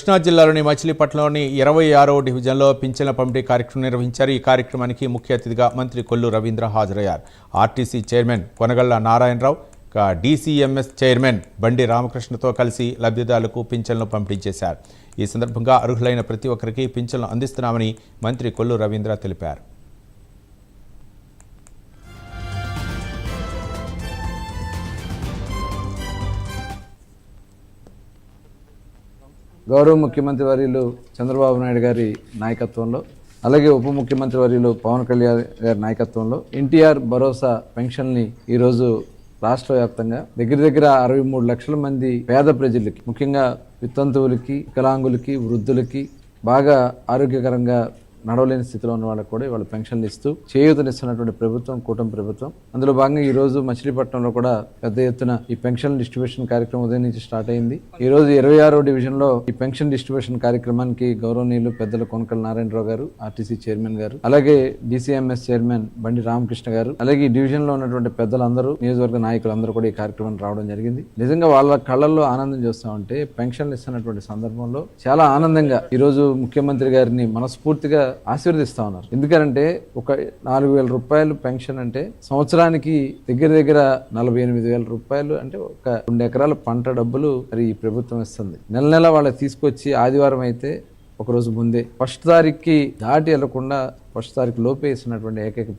కృష్ణా జిల్లాలోని మచిలీపట్నంలోని 26వ డివిజన్లో పింఛన్ల పంపిణీ కార్యక్రమం నిర్వహించారు. ఈ కార్యక్రమానికి ముఖ్య అతిథిగా మంత్రి కొల్లు రవీంద్ర హాజరయ్యారు. RTC chairman Konagalla Narayanarao, DCMS chairman Bandi రామకృష్ణతో కలిసి లబ్ధిదారులకు పింఛన్లు పంపిణీ చేశారు. ఈ సందర్భంగా అర్హులైన ప్రతి ఒక్కరికి పింఛన్లు అందిస్తున్నామని మంత్రి కొల్లు రవీంద్ర తెలిపారు. గౌరవ ముఖ్యమంత్రి వర్యులు చంద్రబాబు నాయుడు గారి నాయకత్వంలో, అలాగే ఉప ముఖ్యమంత్రి వర్యులు పవన్ కళ్యాణ్ గారి నాయకత్వంలో ఎన్టీఆర్ భరోసా పెన్షన్ని ఈరోజు రాష్ట్ర వ్యాప్తంగా దగ్గర 63 లక్షల మంది పేద ప్రజలకి, ముఖ్యంగా వితంతువులకి, వికలాంగులకి, వృద్ధులకి, బాగా ఆరోగ్యకరంగా నడవలేని స్థితిలో ఉన్న వాళ్ళకి కూడా ఇవాళ పెన్షన్లు ఇస్తూ చేయూతనిస్తున్నటువంటి ప్రభుత్వం కూటమి ప్రభుత్వం. అందులో భాగంగా ఈ రోజు మచిలీపట్నంలో కూడా పెద్ద ఎత్తున ఈ పెన్షన్ డిస్ట్రిబ్యూషన్ కార్యక్రమం ఉదయం నుంచి స్టార్ట్ అయింది. ఈ రోజు 26వ డివిజన్ లో ఈ పెన్షన్ డిస్ట్రిబ్యూషన్ కార్యక్రమానికి గౌరవనీయులు పెద్దల కొనకళ్ళ నారాయణరావు గారు, ఆర్టీసీ చైర్మన్ గారు, అలాగే డీసీఎంఎస్ చైర్మన్ బండి రామకృష్ణ గారు, అలాగే ఈ డివిజన్ లో ఉన్నటువంటి పెద్దలందరూ, నియోజకవర్గ నాయకులందరూ కూడా ఈ కార్యక్రమానికి రావడం జరిగింది. నిజంగా వాళ్ళ కళ్ళల్లో ఆనందం చూస్తా ఉంటే పెన్షన్లు ఇస్తున్నటువంటి సందర్భంలో చాలా ఆనందంగా ఈ రోజు ముఖ్యమంత్రి గారిని మనస్ఫూర్తిగా ఆశీర్వదిస్తా ఉన్నారు. ఎందుకంటే ఒక 4,000 రూపాయలు పెన్షన్ అంటే సంవత్సరానికి దగ్గర 48,000 రూపాయలు, అంటే ఒక 2 ఎకరాల పంట డబ్బులు మరి ఈ ప్రభుత్వం ఇస్తుంది. నెల వాళ్ళకి తీసుకొచ్చి ఆదివారం అయితే ఒకరోజు ముందే 1వ తారీఖుకి దాటి వెళ్లకుండా 1వ తారీఖు లోపే ఇస్తున్నటువంటి ఏకైక ప్రభుత్వం